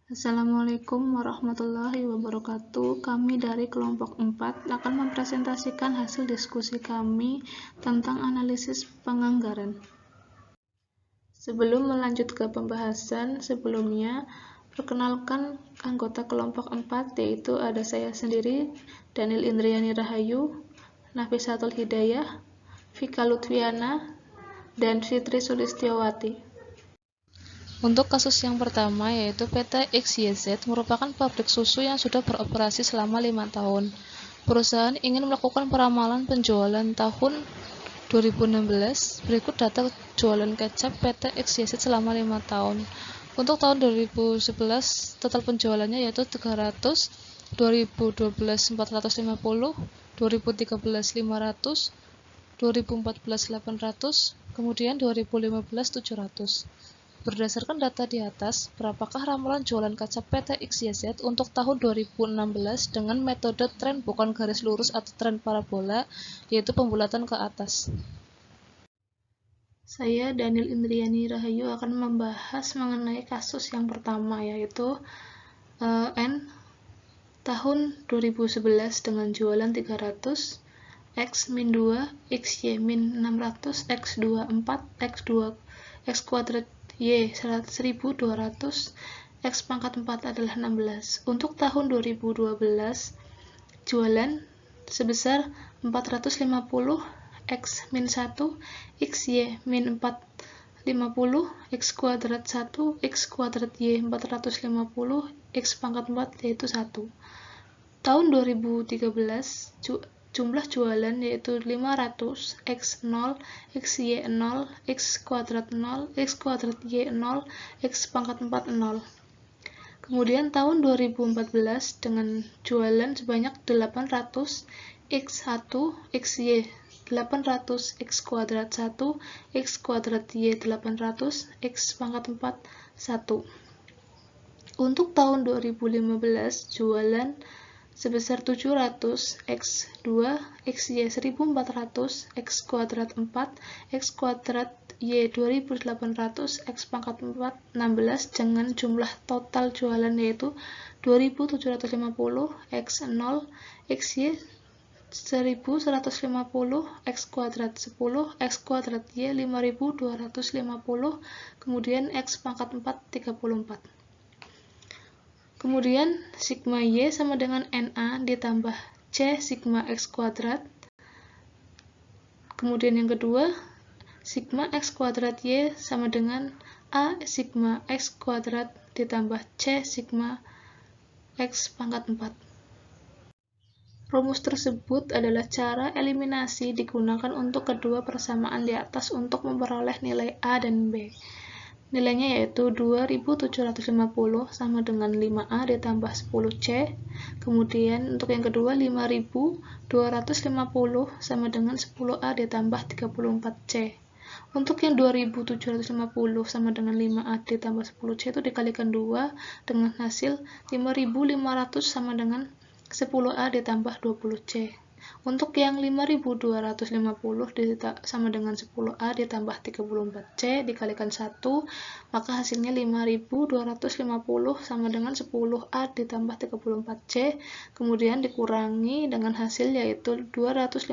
Assalamualaikum warahmatullahi wabarakatuh. Kami dari kelompok 4 akan mempresentasikan hasil diskusi kami tentang analisis penganggaran. Sebelum melanjut ke pembahasan sebelumnya, perkenalkan anggota kelompok 4, yaitu ada saya sendiri, Daniel Indriani Rahayu, Nafisatul Hidayah, Vika Lutfiana, dan Fitri Sulistiawati. Untuk kasus yang pertama, yaitu PT XYZ merupakan pabrik susu yang sudah beroperasi selama 5 tahun. Perusahaan ingin melakukan peramalan penjualan tahun 2016. Berikut data jualan kecap PT XYZ selama 5 tahun. Untuk tahun 2011, total penjualannya yaitu 300, 2012 450, 2013 500, 2014 800, kemudian 2015 700. Berdasarkan data di atas, berapakah ramalan jualan kaca PT XYZ untuk tahun 2016 dengan metode tren bukan garis lurus atau tren parabola, yaitu pembulatan ke atas? Saya, Daniel Indriani Rahayu, akan membahas mengenai kasus yang pertama, yaitu N tahun 2011 dengan jualan 300, X min 2, XY min 600, X2 4, X kuadrat Y 1200, X pangkat 4 adalah 16. Untuk tahun 2012, jualan sebesar 450, X min 1, XY min 450, X kuadrat 1, X kuadrat Y 450, X pangkat 4 yaitu 1. Tahun 2013, jumlah jualan yaitu 500, X0, XY0, X kuadrat 0, X kuadrat Y0, X pangkat 4 0. Kemudian tahun 2014 dengan jualan sebanyak 800, X1, XY 800, X kuadrat 1, X kuadrat Y 800, X pangkat 4 1. Untuk tahun 2015 jualan sebesar 700, X2, XY 1400, X kuadrat 4, X kuadrat Y 2800, X pangkat 4 16 dengan jumlah total jualan yaitu 2750, X0, XY 1150, X kuadrat 10, X kuadrat Y 5250, kemudian X pangkat 4 34. Kemudian sigma Y sama dengan NA ditambah C sigma X kuadrat. Kemudian yang kedua, sigma X kuadrat Y sama dengan A sigma X kuadrat ditambah C sigma X pangkat 4. Rumus tersebut adalah cara eliminasi digunakan untuk kedua persamaan di atas untuk memperoleh nilai A dan B. Nilainya yaitu 2750 sama dengan 5A ditambah 10C. Kemudian untuk yang kedua 5250 sama dengan 10A ditambah 34C. Untuk yang 2750 sama dengan 5A ditambah 10C itu dikalikan 2 dengan hasil 5500 sama dengan 10A ditambah 20C. Untuk yang 5250 sama dengan 10A ditambah 34C dikalikan 1, maka hasilnya 5250 sama dengan 10A ditambah 34C, kemudian dikurangi dengan hasil yaitu 250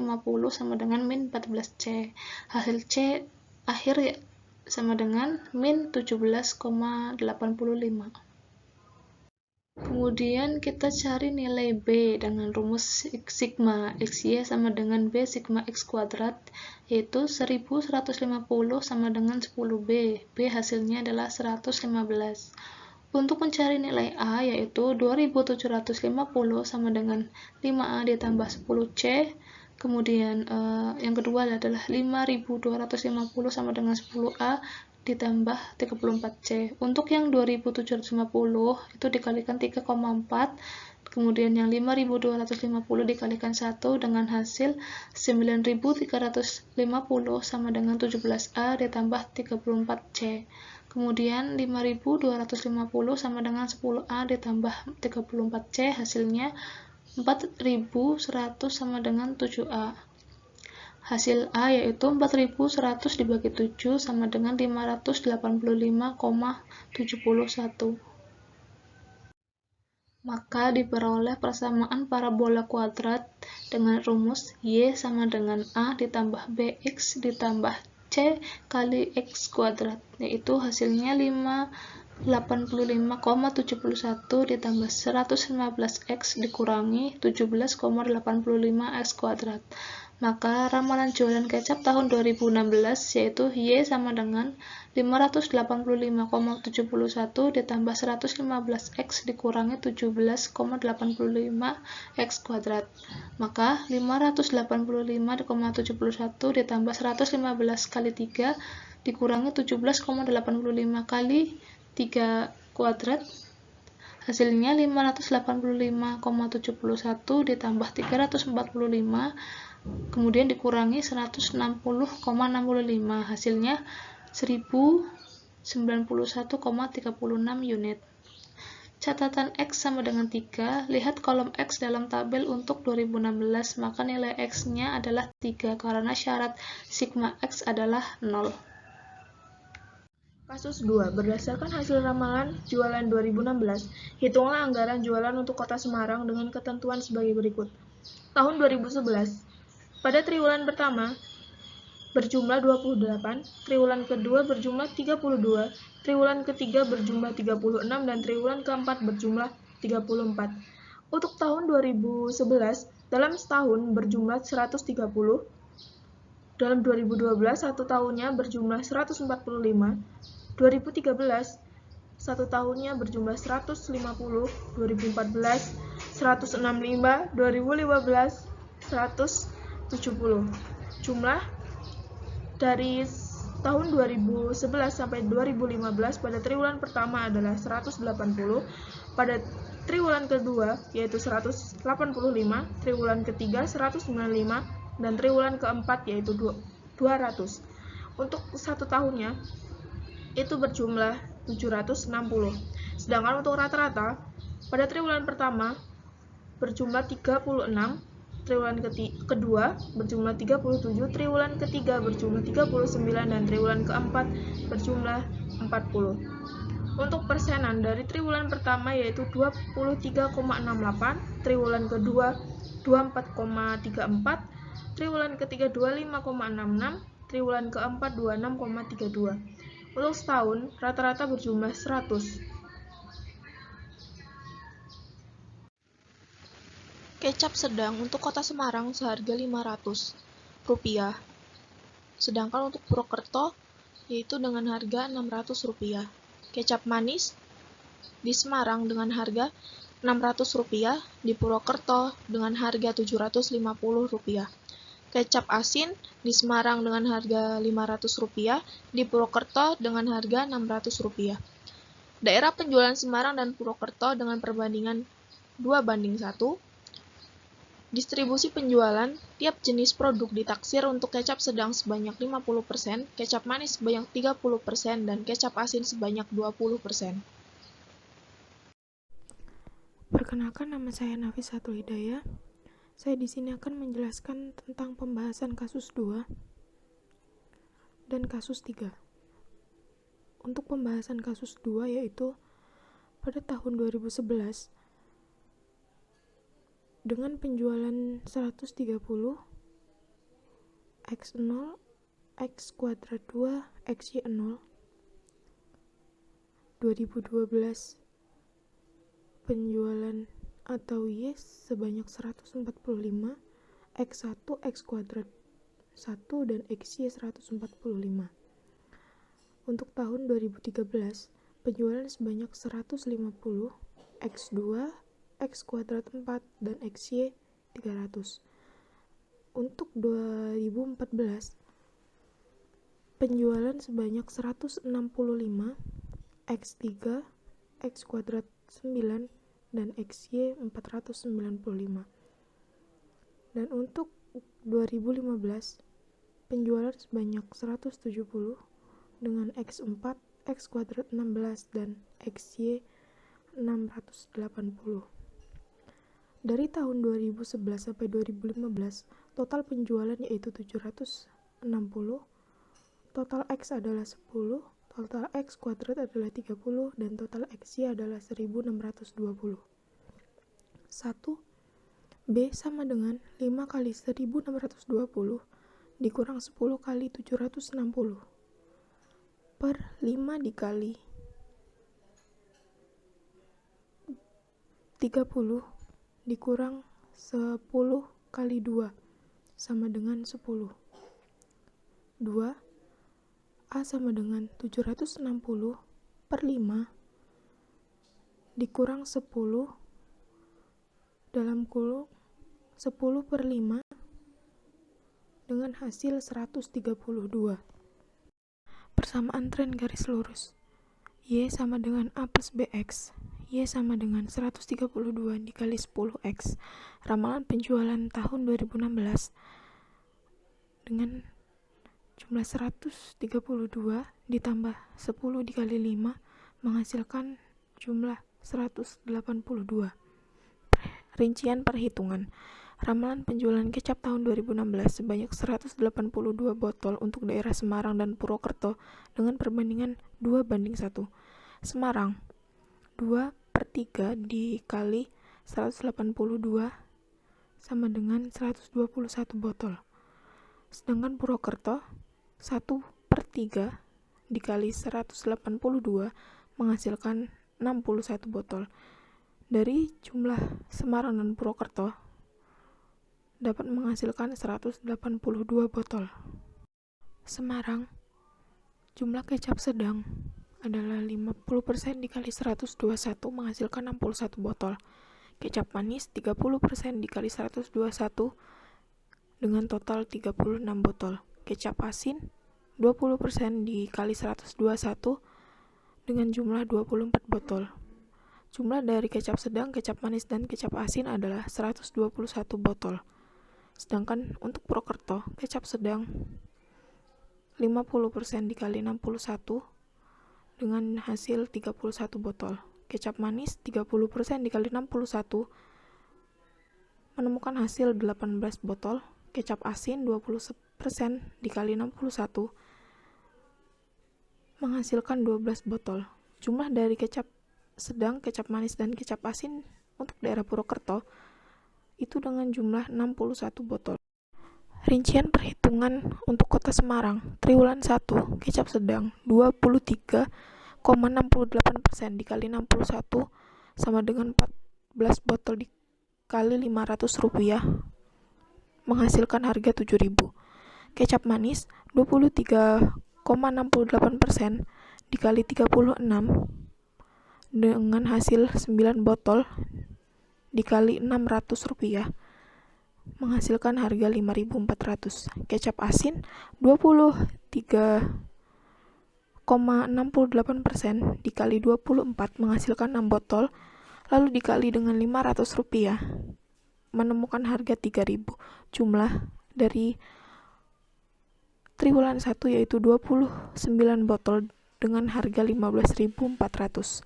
sama dengan min 14C. Hasil C akhir sama dengan min 17,85. Kemudian kita cari nilai B dengan rumus sigma XY sama dengan B sigma X kuadrat, yaitu 1150 sama dengan 10B. B hasilnya adalah 115. Untuk mencari nilai A yaitu 2750 sama dengan 5A ditambah 10C. Kemudian yang kedua adalah 5250 sama dengan 10A ditambah 34C. Untuk yang 2750 itu dikalikan 3,4, kemudian yang 5250 dikalikan 1 dengan hasil 9350 sama dengan 17A ditambah 34C. Kemudian 5250 sama dengan 10A ditambah 34C, hasilnya 4100 sama dengan 7A. Hasil A yaitu 4100 dibagi 7 sama dengan 585,71. Maka diperoleh persamaan parabola kuadrat dengan rumus Y sama dengan A ditambah BX ditambah C kali X kuadrat, yaitu hasilnya 85,71 ditambah 115X dikurangi 17,85X kuadrat. Maka ramalan jualan kecap tahun 2016 yaitu Y sama dengan 585,71 ditambah 115X dikurangi 17,85X kuadrat. Maka 585,71 ditambah 115 kali 3 dikurangi 17,85 kali 3 kuadrat, hasilnya 585,71 ditambah 345 kemudian dikurangi 160,65, hasilnya 1091,36 unit. Catatan X sama dengan 3, lihat kolom X dalam tabel untuk 2016, maka nilai X-nya adalah 3 karena syarat sigma X adalah 0. Kasus 2. Berdasarkan hasil ramalan jualan 2016, hitunglah anggaran jualan untuk Kota Semarang dengan ketentuan sebagai berikut. Tahun 2011, pada triwulan pertama berjumlah 28, triwulan kedua berjumlah 32, triwulan ketiga berjumlah 36, dan triwulan keempat berjumlah 34. Untuk tahun 2011, dalam setahun berjumlah 130, dalam 2012 satu tahunnya berjumlah 145, 2013 satu tahunnya berjumlah 150, 2014 165, 2015 170. Jumlah dari tahun 2011 sampai 2015 pada triwulan pertama adalah 180, pada triwulan kedua yaitu 185, triwulan ketiga 195, dan triwulan keempat yaitu 200. Untuk satu tahunnya itu berjumlah 760. Sedangkan untuk rata-rata pada triwulan pertama berjumlah 36, triwulan kedua berjumlah 37, triwulan ketiga berjumlah 39, dan triwulan keempat berjumlah 40. Untuk persenan dari triwulan pertama yaitu 23,68, triwulan kedua 24,34, triwulan ketiga 25,66, triwulan keempat 26,32. Untuk setahun rata-rata berjumlah 100. Kecap sedang untuk Kota Semarang seharga Rp500, sedangkan untuk Purwokerto yaitu dengan harga Rp600. Kecap manis di Semarang dengan harga Rp600, di Purwokerto dengan harga Rp750. Kecap asin di Semarang dengan harga Rp500, di Purwokerto dengan harga Rp600. Daerah penjualan Semarang dan Purwokerto dengan perbandingan 2:1. Distribusi penjualan, tiap jenis produk ditaksir untuk kecap sedang sebanyak 50%, kecap manis sebanyak 30%, dan kecap asin sebanyak 20%. Perkenalkan, nama saya Nafisatul Hidayah. Saya di sini akan menjelaskan tentang pembahasan kasus 2 dan kasus 3. Untuk pembahasan kasus 2 yaitu pada tahun 2011 dengan penjualan 130, X0, X kuadrat 2, XY0. 2012 penjualan atau Y sebanyak 145, X1, X kuadrat 1, dan XY 145. Untuk tahun 2013 penjualan sebanyak 150, X2, X kuadrat 4, dan XY 300. Untuk 2014 penjualan sebanyak 165, X3, X kuadrat 9, dan XY 495. Dan untuk 2015 penjualan sebanyak 170 dengan X4, X kuadrat 16, dan XY 680. Dari tahun 2011 sampai 2015, total penjualan yaitu 760, total X adalah 10, total X kuadrat adalah 30, dan total XY adalah 1620. 1. B sama dengan 5 kali 1620 dikurang 10 kali 760 per 5 dikali 30 dikurang 10 kali 2 sama dengan 10. 2. A sama dengan 760 per 5 dikurang 10 dalam kurung 10 per 5 dengan hasil 132. Persamaan tren garis lurus. Y sama dengan A plus BX. Y sama dengan 132 dikali 10X. Ramalan penjualan tahun 2016 dengan jumlah 132 ditambah 10 dikali 5 menghasilkan jumlah 182. Rincian perhitungan. Ramalan penjualan kecap tahun 2016 sebanyak 182 botol untuk daerah Semarang dan Purwokerto dengan perbandingan 2:1. Semarang 2/3 dikali 182 sama dengan 121 botol. Sedangkan Purwokerto 1/3 dikali 182 menghasilkan 61 botol. Dari jumlah Semarang dan Purwokerto dapat menghasilkan 182 botol. Semarang, jumlah kecap sedang adalah 50% dikali 121 menghasilkan 61 botol. Kecap manis 30% dikali 121 dengan total 36 botol. Kecap asin 20% dikali 121 dengan jumlah 24 botol. Jumlah dari kecap sedang, kecap manis, dan kecap asin adalah 121 botol. Sedangkan untuk Purwokerto, kecap sedang 50% dikali 61 dengan hasil 31 botol. Kecap manis 30% dikali 61 menemukan hasil 18 botol. Kecap asin 20% dikali 61 menghasilkan 12 botol. Jumlah dari kecap sedang, kecap manis, dan kecap asin untuk daerah Purwokerto itu dengan jumlah 61 botol. Rincian perhitungan untuk Kota Semarang, triwulan 1, kecap sedang 23,68% dikali 61 sama dengan 14 botol dikali Rp500 menghasilkan harga Rp7.000. Kecap manis 23,68% dikali 36 dengan hasil 9 botol dikali Rp600 menghasilkan harga Rp5.400. Kecap asin 23,68% dikali 24 menghasilkan 6 botol lalu dikali dengan Rp500 menemukan harga Rp3.000. Jumlah dari triwulan 1 yaitu 29 botol dengan harga Rp15.400.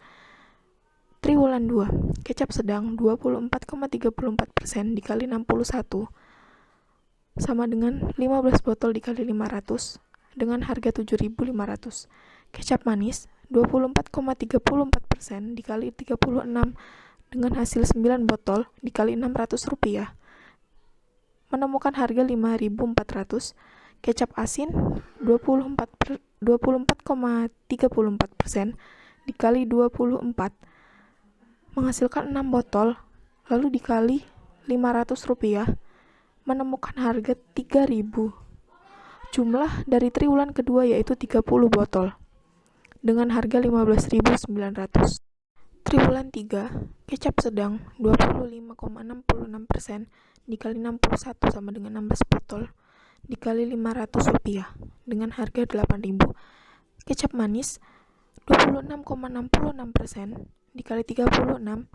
Triwulan 2, kecap sedang 24,34% dikali 61 sama dengan 15 botol dikali 500 dengan harga Rp7.500. Kecap manis 24,34% dikali 36 dengan hasil 9 botol dikali Rp600 menemukan harga Rp5.400. Kecap asin 24,34% dikali 24 menghasilkan 6 botol lalu dikali Rp500 menemukan harga Rp3.000. Jumlah dari triwulan kedua yaitu 30 botol dengan harga Rp15.900. Triwulan 3, kecap sedang 25,66% dikali 61 sama dengan 16 botol dikali Rp500 dengan harga Rp8.000. Kecap manis 26,66% dikali 36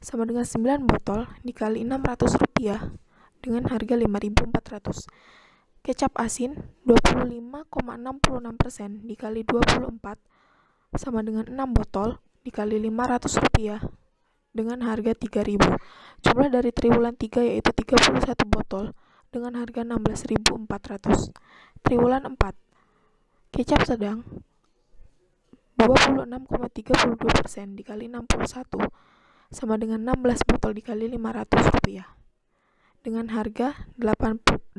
sama dengan 9 botol dikali Rp600 dengan harga Rp5.400. Kecap asin 25,66% dikali 24 sama dengan 6 botol dikali Rp500 dengan harga Rp3.000. Jumlah dari triwulan 3 yaitu 31 botol dengan harga Rp16.400. Triwulan 4, kecap sedang 26,32% dikali 61 sama dengan 16 botol dikali Rp500 dengan harga 8.000.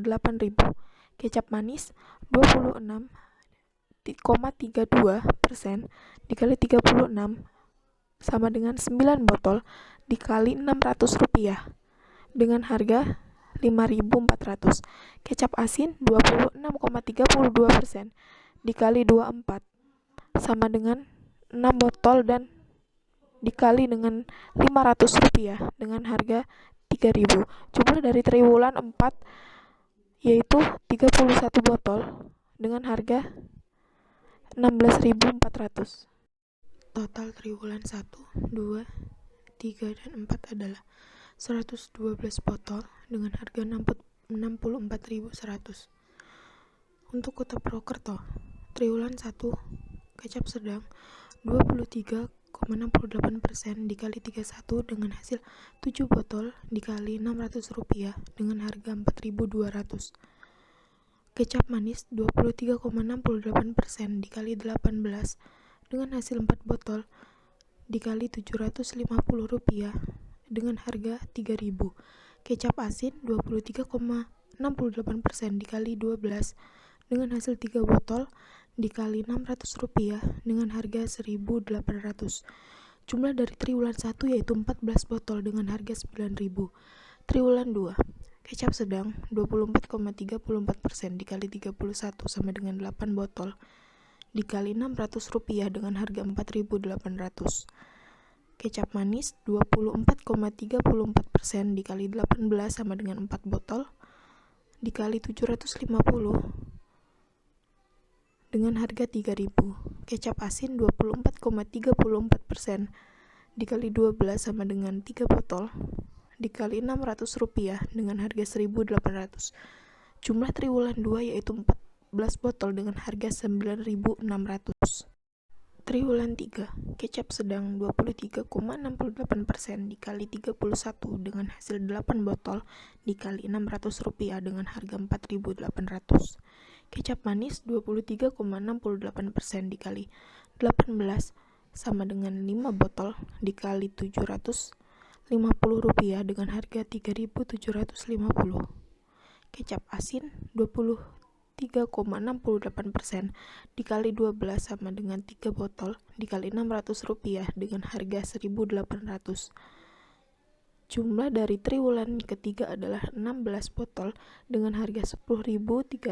Kecap manis 26,32% dikali 36 sama dengan 9 botol dikali Rp600 dengan harga 5.400. Kecap asin 26,32% dikali 24 sama dengan 6 botol dan dikali dengan Rp500 dengan harga 3.000. Jumlah dari triwulan 4 yaitu 31 botol dengan harga 16.400. Total triwulan 1, 2, 3, dan 4 adalah 112 botol dengan harga 64.100. Untuk Kota Purwokerto, triwulan 1 kecap sedang 23,68% dikali 31 dengan hasil 7 botol dikali Rp600 dengan harga 4.200. Kecap manis 23,68% dikali 18 dengan hasil 4 botol dikali Rp750 dengan harga 3.000. Kecap asin 23,68% dikali 12 dengan hasil 3 botol dikali Rp600 dengan harga 1.800. Jumlah dari triwulan 1 yaitu 14 botol dengan harga 9.000. Triwulan 2 kecap sedang 24,34% dikali 31 sama dengan 8 botol dikali Rp600 dengan harga 4.800. Kecap manis 24,34% dikali 18 sama dengan 4 botol dikali 750 dengan harga 3.000. Kecap asin 24,34% dikali 12 sama dengan 3 botol dikali Rp600 dengan harga 1.800. Jumlah triwulan 2 yaitu 14 botol dengan harga 9.600. Triwulan 3 kecap sedang 23,68% dikali 31 dengan hasil 8 botol dikali Rp600 dengan harga 4.800. Kecap manis 23,68% dikali 18 sama dengan 5 botol dikali Rp750 dengan harga 3.750. Kecap asin 23,68% dikali 12 sama dengan 3 botol dikali Rp600 dengan harga 1.800. Jumlah dari triwulan ketiga adalah 16 botol dengan harga 10.350.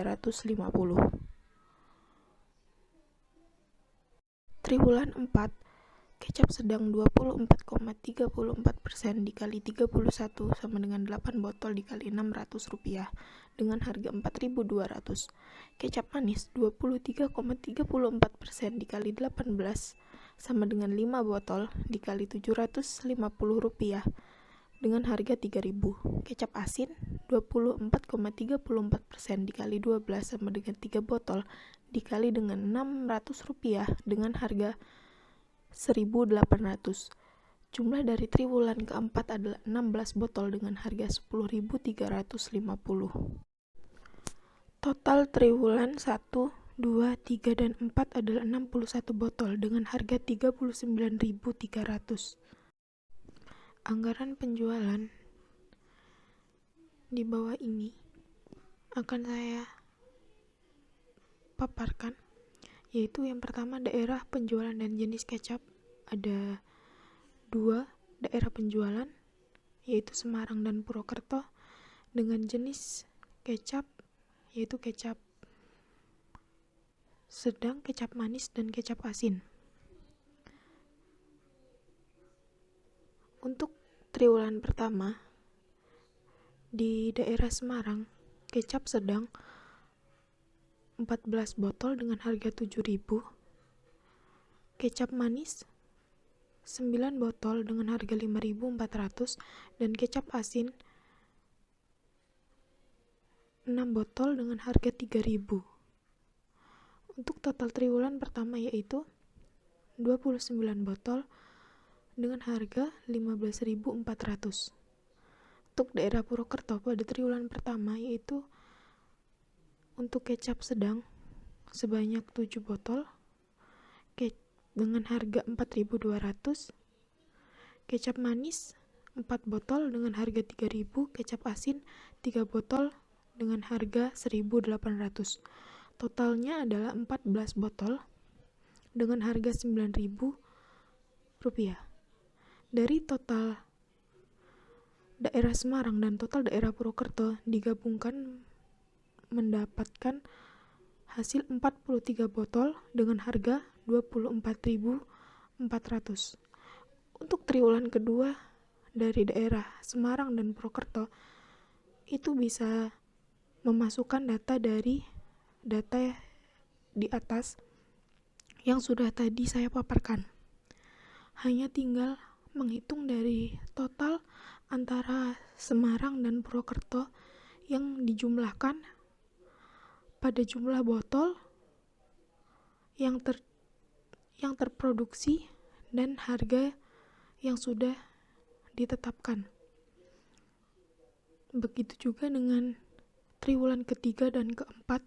Triwulan 4 kecap sedang 24,34% dikali 31 sama dengan 8 botol dikali Rp600 dengan harga 4.200. Kecap manis 23,34% dikali 18 sama dengan 5 botol dikali Rp750 dengan harga 3.000. Kecap asin 24,34% dikali 12 sama dengan 3 botol dikali dengan Rp600 dengan harga 1.800. Jumlah dari triwulan keempat adalah 16 botol dengan harga 10.350. Total triwulan 1, 2, 3, dan 4 adalah 61 botol dengan harga 39.300. Anggaran penjualan di bawah ini akan saya paparkan, yaitu yang pertama daerah penjualan dan jenis kecap. Ada 2 daerah penjualan, yaitu Semarang dan Purwokerto, dengan jenis kecap yaitu kecap sedang, kecap manis, dan kecap asin. Untuk triwulan pertama di daerah Semarang, kecap sedang 14 botol dengan harga 7.000. Kecap manis 9 botol dengan harga 5.400 dan kecap asin 6 botol dengan harga 3.000. Untuk total triwulan pertama yaitu 29 botol dengan harga 15.400. Untuk daerah Purwokerto pada triwulan pertama yaitu untuk kecap sedang sebanyak 7 botol dengan harga 4.200. kecap manis 4 botol dengan harga 3.000, kecap asin 3 botol dengan harga 1.800. Totalnya adalah 14 botol dengan harga 9.000 rupiah. Dari total daerah Semarang dan total daerah Purwokerto digabungkan mendapatkan hasil 43 botol dengan harga 24.400. Untuk triwulan kedua dari daerah Semarang dan Purwokerto itu bisa memasukkan data dari data di atas yang sudah tadi saya paparkan. Hanya tinggal menghitung dari total antara Semarang dan Purwokerto yang dijumlahkan pada jumlah botol yang terproduksi dan harga yang sudah ditetapkan. Begitu juga dengan triwulan ketiga dan keempat,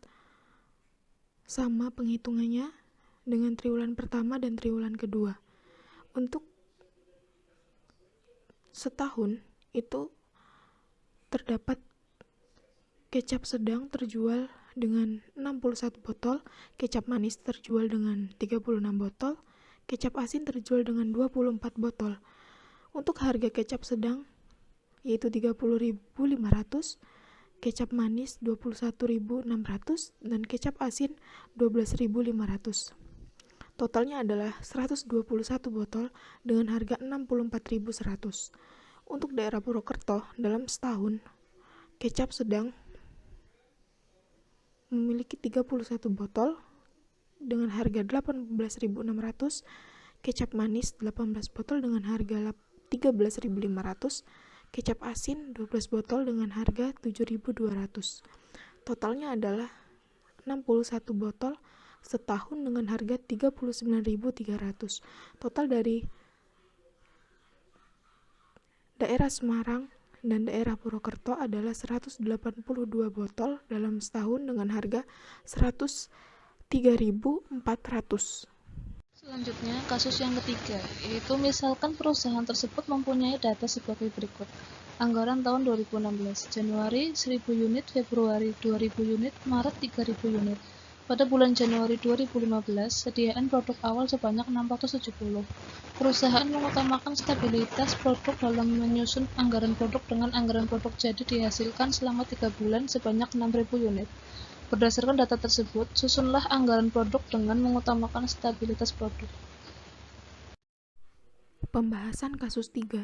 sama penghitungannya dengan triwulan pertama dan triwulan kedua. Untuk setahun itu terdapat kecap sedang terjual dengan 61 botol, kecap manis terjual dengan 36 botol, kecap asin terjual dengan 24 botol. Untuk harga kecap sedang yaitu 30.500, kecap manis 21.600, dan kecap asin 12.500. Totalnya adalah 121 botol dengan harga 64.100. Untuk daerah Purwokerto dalam setahun, kecap sedang memiliki 31 botol dengan harga 18.600, kecap manis 18 botol dengan harga 13.500, kecap asin 12 botol dengan harga 7.200. Totalnya adalah 61 botol setahun dengan harga 39.300. Total dari daerah Semarang dan daerah Purwokerto adalah 182 botol dalam setahun dengan harga 103.400. Selanjutnya, kasus yang ketiga, yaitu misalkan perusahaan tersebut mempunyai data sebagai berikut. Anggaran tahun 2016, Januari 1.000 unit, Februari 2.000 unit, Maret 3.000 unit. Pada bulan Januari 2015, sediaan produk awal sebanyak 670. Perusahaan mengutamakan stabilitas produk dalam menyusun anggaran produk dengan anggaran produk jadi dihasilkan selama 3 bulan sebanyak 6.000 unit. Berdasarkan data tersebut, susunlah anggaran produk dengan mengutamakan stabilitas produk. Pembahasan kasus 3.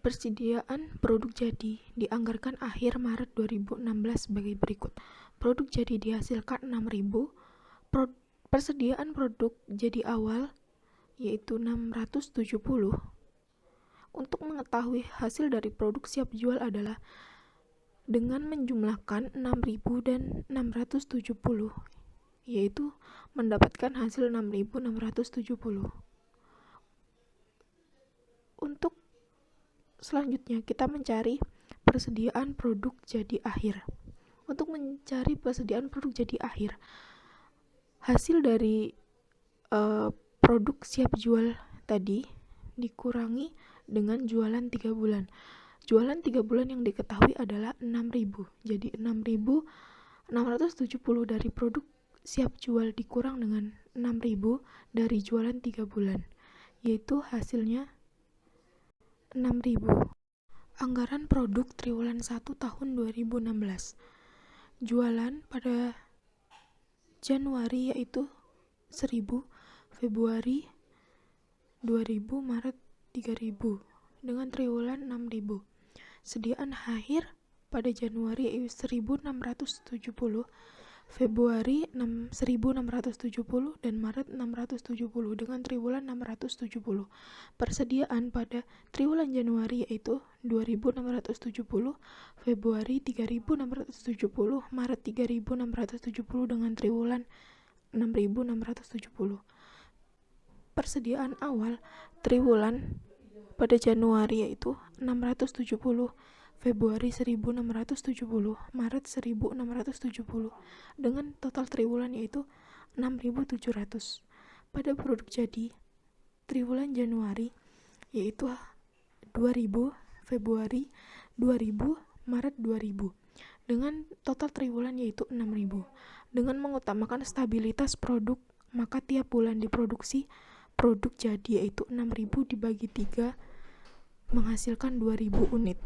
Persediaan produk jadi dianggarkan akhir Maret 2016 sebagai berikut. Produk jadi dihasilkan 6.000. Persediaan produk jadi awal yaitu 670. Untuk mengetahui hasil dari produk siap jual adalah dengan menjumlahkan 6.000 dan 670, yaitu mendapatkan hasil 6.670. Untuk selanjutnya kita mencari persediaan produk jadi akhir. Untuk mencari persediaan produk jadi akhir, hasil dari produk siap jual tadi dikurangi dengan jualan 3 bulan. Jualan 3 bulan yang diketahui adalah 6.000. Jadi 6.670 dari produk siap jual dikurang dengan 6.000 dari jualan 3 bulan, yaitu hasilnya 6.000. Anggaran produk triwulan 1 tahun 2016. Jualan pada Januari yaitu 1.000, Februari 2.000, Maret 3.000 dengan triwulan 6.000. Sediaan akhir pada Januari yaitu 1.670, Februari 1.670, dan Maret 670 dengan triwulan 670. Persediaan pada triwulan Januari yaitu 2.670, Februari 3.670, Maret 3.670 dengan triwulan 6.670. Persediaan awal triwulan pada Januari yaitu 670, Februari 1.670, Maret 1.670 dengan total triwulan yaitu 6.700. Pada produk jadi triwulan Januari yaitu 2000, Februari 2000, Maret 2000. Dengan total triwulan yaitu 6.000. Dengan mengutamakan stabilitas produk, maka tiap bulan diproduksi produk jadi yaitu 6.000 dibagi 3 menghasilkan 2.000 unit.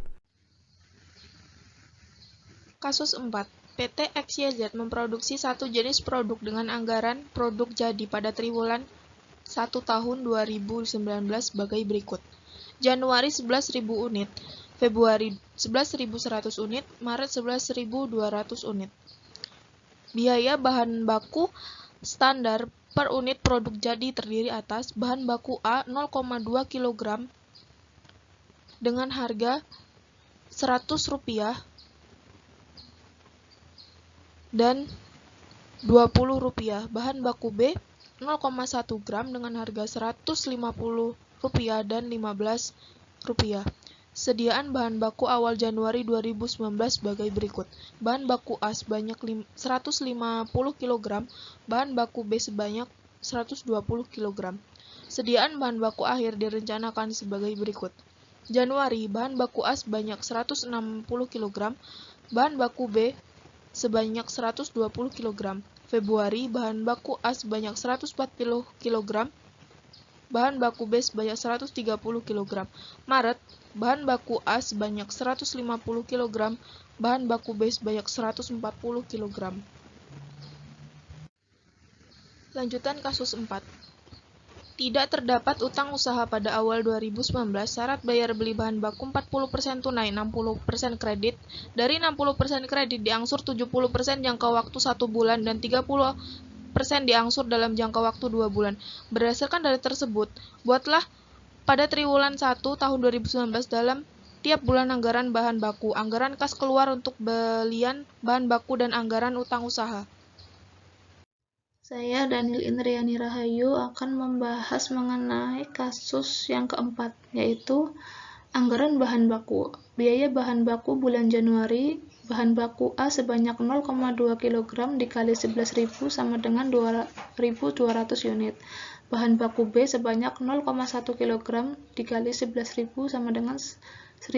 Kasus 4. PT XYZ memproduksi satu jenis produk dengan anggaran produk jadi pada triwulan 1 tahun 2019 sebagai berikut. Januari 11.000 unit, Februari 11.100 unit, Maret 11.200 unit. Biaya bahan baku standar per unit produk jadi terdiri atas bahan baku A 0,2 kg dengan harga Rp100 dan Rp20, bahan baku B 0,1 gram dengan harga Rp150 dan Rp15. Sediaan bahan baku awal Januari 2019 sebagai berikut. Bahan baku A sebanyak 150 kg, bahan baku B sebanyak 120 kg. Sediaan bahan baku akhir direncanakan sebagai berikut. Januari, bahan baku A sebanyak 160 kg, bahan baku B sebanyak 120 kg. Februari, bahan baku A sebanyak 140 kg, bahan baku B sebanyak 130 kg. Maret, bahan baku A sebanyak 150 kg, bahan baku B sebanyak 140 kg. Lanjutan kasus 4. Tidak terdapat utang usaha pada awal 2019, syarat bayar beli bahan baku 40% tunai, 60% kredit. Dari 60% kredit diangsur 70% jangka waktu 1 bulan dan 30% diangsur dalam jangka waktu 2 bulan. Berdasarkan data tersebut, buatlah pada triwulan 1 tahun 2019 dalam tiap bulan anggaran bahan baku, anggaran kas keluar untuk belian bahan baku dan anggaran utang usaha. Saya, Daniel Indriani Rahayu, akan membahas mengenai kasus yang keempat, yaitu anggaran bahan baku. Biaya bahan baku bulan Januari, bahan baku A sebanyak 0,2 kg dikali 11.000 sama dengan 2.200 unit. Bahan baku B sebanyak 0,1 kg dikali 11.000 sama dengan 1.100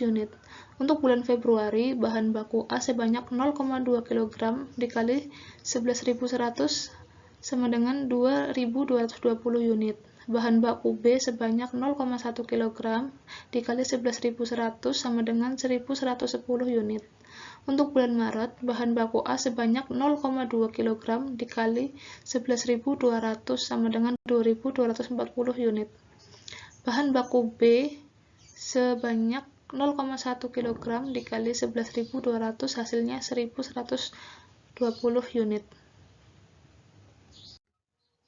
unit. Untuk bulan Februari, bahan baku A sebanyak 0,2 kg dikali 11.100 sama dengan 2.220 unit. Bahan baku B sebanyak 0,1 kg dikali 11.100 sama dengan 1.110 unit. Untuk bulan Maret, bahan baku A sebanyak 0,2 kg dikali 11.200 sama dengan 2.240 unit. Bahan baku B sebanyak 0,1 kg dikali 11.200 hasilnya 1.120 unit.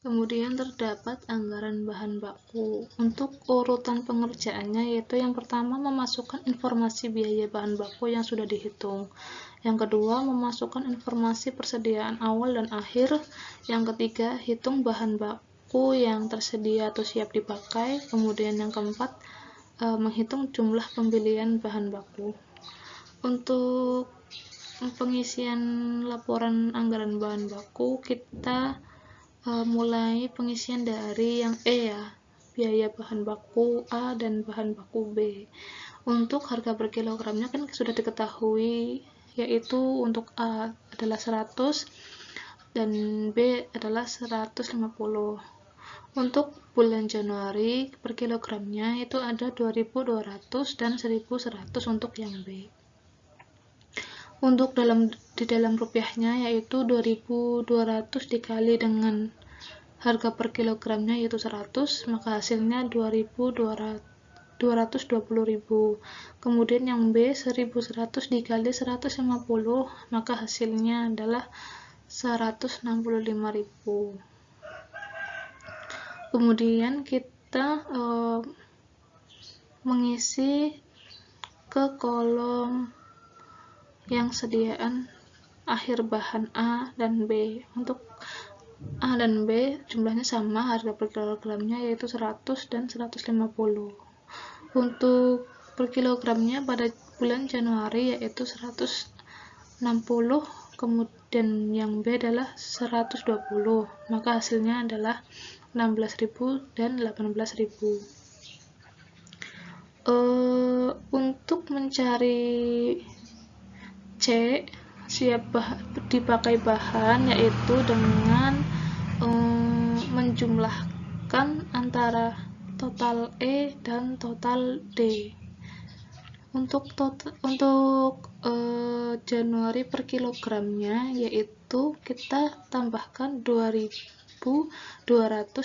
Kemudian terdapat anggaran bahan baku. Untuk urutan pengerjaannya yaitu yang pertama memasukkan informasi biaya bahan baku yang sudah dihitung. Yang kedua memasukkan informasi persediaan awal dan akhir. Yang ketiga hitung bahan baku yang tersedia atau siap dipakai. Kemudian yang keempat menghitung jumlah pembelian bahan baku. Untuk pengisian laporan anggaran bahan baku, kita mulai pengisian dari yang E ya, biaya bahan baku A dan bahan baku B. Untuk harga per kilogramnya kan sudah diketahui, yaitu untuk A adalah 100 dan B adalah 150. Untuk bulan Januari per kilogramnya itu ada 2.200 dan 1.100 untuk yang B. Untuk di dalam rupiahnya yaitu 2.200 dikali dengan harga per kilogramnya yaitu 100, maka hasilnya 2.220.000. Kemudian yang B 1.100 dikali 150, maka hasilnya adalah 165.000. Kemudian kita mengisi ke kolom yang sediaan akhir bahan A dan B. Untuk A dan B jumlahnya sama, harga per kilogramnya yaitu 100 dan 150. Untuk per kilogramnya pada bulan Januari yaitu 160, kemudian yang B adalah 120, maka hasilnya adalah 16.000 dan 18.000. Untuk mencari C, siap dipakai bahan yaitu dengan menjumlahkan antara total E dan total D. Untuk Januari per kilogramnya yaitu kita tambahkan 2.200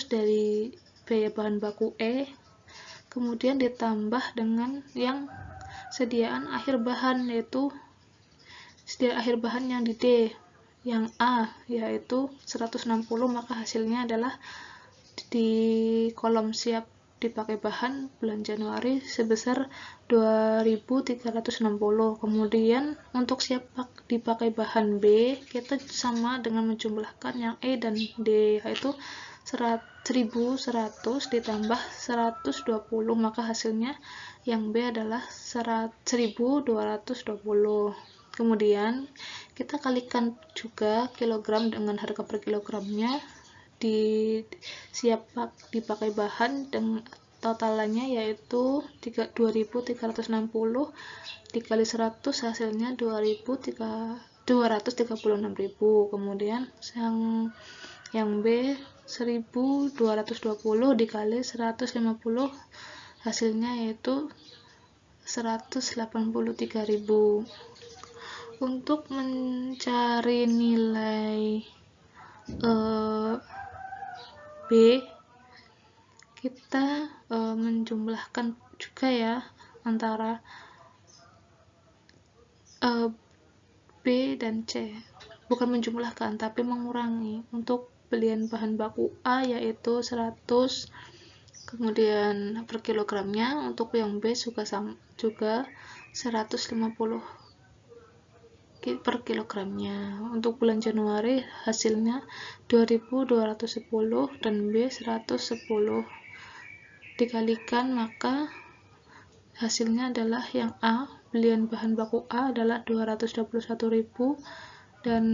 dari biaya bahan baku E, kemudian ditambah dengan yang sediaan akhir bahan, yaitu sediaan akhir bahan yang di D, yang A yaitu 160, maka hasilnya adalah di kolom siap dipakai bahan bulan Januari sebesar 2.360. Kemudian untuk siap dipakai bahan B, kita sama dengan menjumlahkan yang E dan D, yaitu 1.100 ditambah 120, maka hasilnya yang B adalah 1.220. Kemudian kita kalikan juga kilogram dengan harga per kilogramnya di siap dipakai bahan, dengan totalannya yaitu 2.360 dikali 100 hasilnya 236.000. Kemudian yang B 1.220 dikali 150 hasilnya yaitu 183.000. Untuk mencari nilai B, kita menjumlahkan juga ya antara B dan C, bukan menjumlahkan tapi mengurangi. Untuk belian bahan baku A yaitu 100, kemudian per kilogramnya. Untuk yang B juga 150 per kilogramnya. Untuk bulan Januari hasilnya 2.210 dan B 110 dikalikan, maka hasilnya adalah yang A, belian bahan baku A adalah 221.000 dan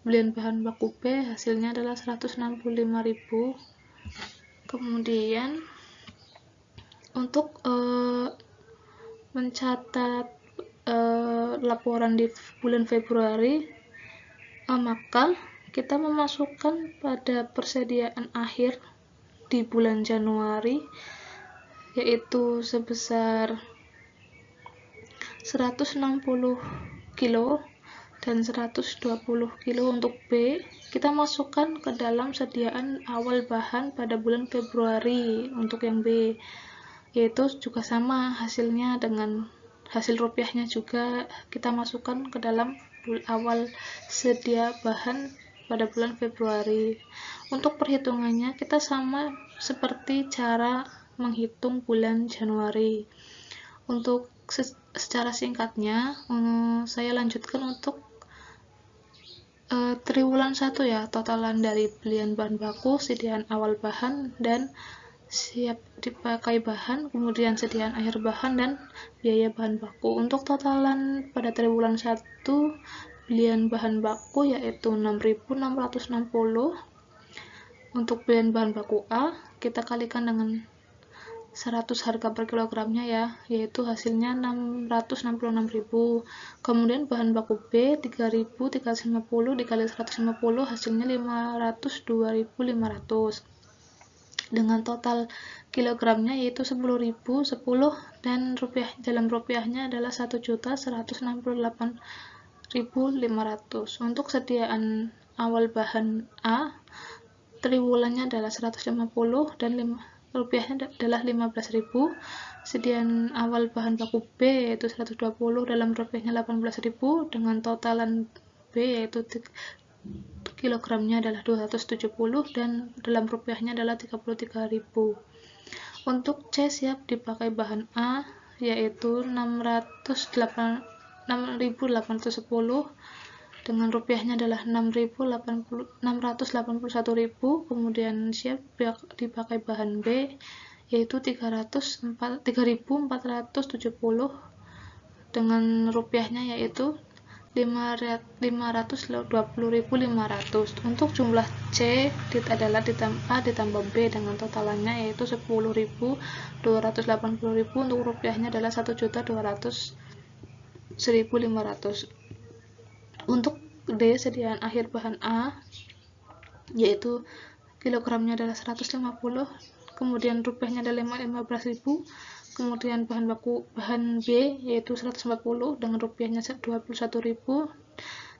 belian bahan baku B hasilnya adalah 165.000. Kemudian untuk mencatat laporan di bulan Februari, maka kita memasukkan pada persediaan akhir di bulan Januari yaitu sebesar 160 kilo dan 120 kilo. Untuk B, kita masukkan ke dalam sediaan awal bahan pada bulan Februari. Untuk yang B yaitu juga sama hasilnya, dengan hasil rupiahnya juga kita masukkan ke dalam awal sedia bahan pada bulan Februari. Untuk perhitungannya kita sama seperti cara menghitung bulan Januari. Untuk secara singkatnya saya lanjutkan untuk triwulan 1 ya, totalan dari belian bahan baku, sediaan awal bahan dan siap dipakai bahan, kemudian sediaan akhir bahan dan biaya bahan baku. Untuk totalan pada triwulan 1 belian bahan baku yaitu 6.660. Untuk belian bahan baku A kita kalikan dengan 100 harga per kilogramnya ya, yaitu hasilnya 666.000. Kemudian bahan baku B 3.350 dikali 150 hasilnya 502.500 dengan total kilogramnya yaitu 10.010 dan dalam rupiahnya adalah 1.168.500. Untuk sediaan awal bahan A triwulannya adalah 150 dan rupiahnya adalah 15.000. Sediaan awal bahan baku B yaitu 120, dalam rupiahnya 18.000 dengan totalan B yaitu kilogramnya adalah 270 dan dalam rupiahnya adalah 33.000. Untuk C siap dipakai bahan A yaitu 6.810 dengan rupiahnya adalah 681.000. Kemudian siap dipakai bahan B yaitu 3.470 dengan rupiahnya yaitu 520.500. Untuk jumlah C adalah A ditambah B dengan totalannya yaitu 10.280.000. Untuk rupiahnya adalah 1.200.100.500. Untuk D sediaan akhir bahan A yaitu kilogramnya adalah 150, kemudian rupiahnya adalah 15.000. Kemudian bahan B yaitu 140 dengan rupiahnya 21.000.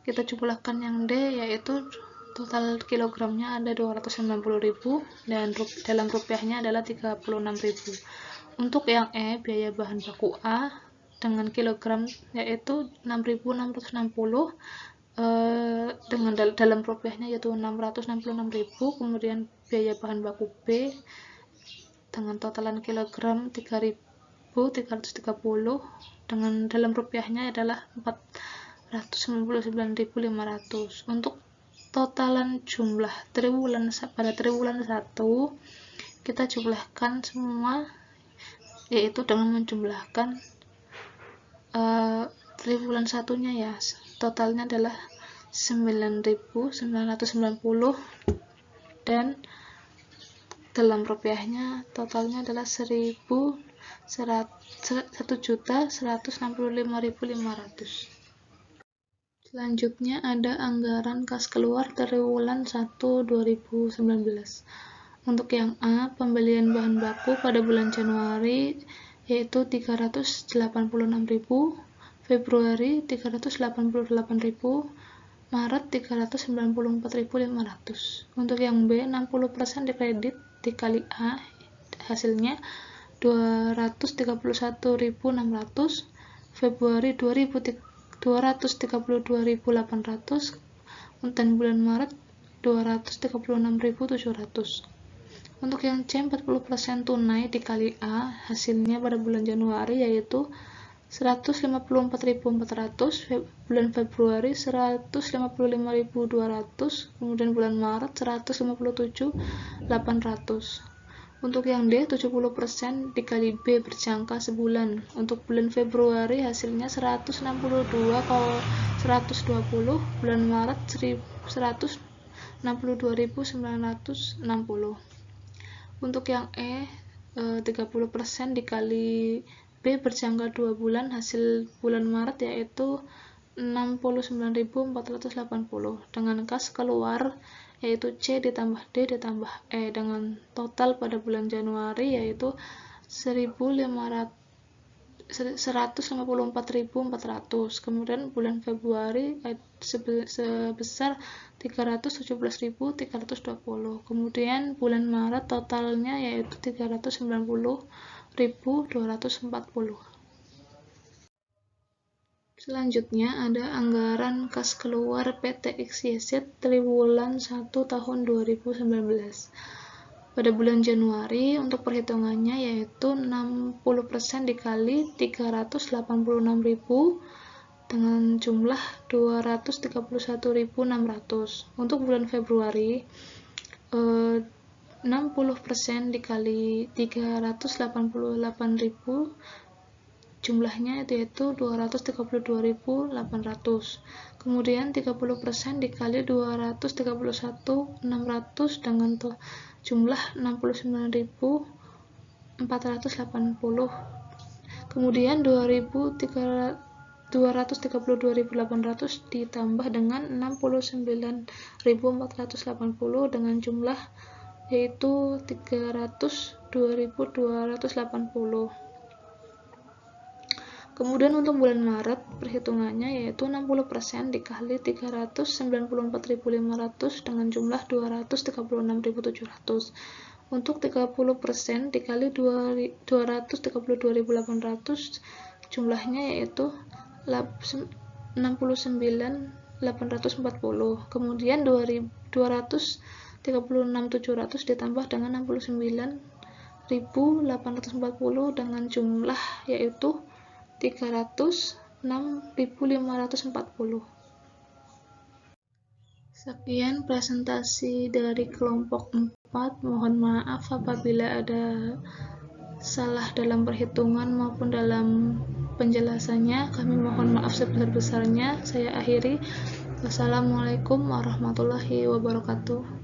Kita jumlahkan yang D yaitu total kilogramnya ada 290.000 dan dalam rupiahnya adalah 36.000. Untuk yang E, biaya bahan baku A dengan kilogram yaitu 6.660 dengan dalam rupiahnya yaitu 666.000. Kemudian biaya bahan baku B dengan totalan kilogram 3.330 dengan dalam rupiahnya adalah 499.500. Untuk totalan jumlah pada triwulan 1 kita jumlahkan semua yaitu dengan menjumlahkan triwulan satunya ya, totalnya adalah 9.990 dan dalam rupiahnya totalnya adalah 1.165.500. Selanjutnya ada anggaran kas keluar triwulan 1 2019. Untuk yang A, pembelian bahan baku pada bulan Januari yaitu 386.000, Februari 388.000, Maret 394.500. Untuk yang B, 60% dikredit dikali A hasilnya 231.600, Februari 232.800 dan bulan Maret 236.700. Untuk yang C, 40% tunai dikali A hasilnya pada bulan Januari yaitu 154.400, bulan Februari 155.200, kemudian bulan Maret 157.800. Untuk yang D, 70% dikali B berjangka sebulan. Untuk bulan Februari hasilnya 162.120, bulan Maret 162.960. Untuk yang E, 30% dikali B berjangka 2 bulan, hasil bulan Maret yaitu 69.480 dengan kas keluar yaitu C ditambah D ditambah E dengan total pada bulan Januari yaitu 154.400. Kemudian bulan Februari sebesar 317.320. Kemudian bulan Maret totalnya yaitu 390.240. Selanjutnya ada anggaran kas keluar PT XYZ triwulan 1 tahun 2019. Pada bulan Januari untuk perhitungannya yaitu 60% dikali 386.000 dengan jumlah 231.600. Untuk bulan Februari 60% dikali 388.000 jumlahnya yaitu 232.800. Kemudian 30% dikali 231.600 dengan jumlah 69.480. Kemudian 232.800 ditambah dengan 69.480 dengan jumlah yaitu 302.280. Kemudian untuk bulan Maret perhitungannya yaitu 60% dikali 394.500 dengan jumlah 236.700. Untuk 30% dikali 232.800 jumlahnya yaitu 69.840. Kemudian 236.700 ditambah dengan 69.840 dengan jumlah yaitu 306.540. Sekian presentasi dari kelompok 4. Mohon maaf apabila ada salah dalam perhitungan maupun dalam penjelasannya. Kami mohon maaf sebesar-besarnya. Saya akhiri. Wassalamualaikum warahmatullahi wabarakatuh.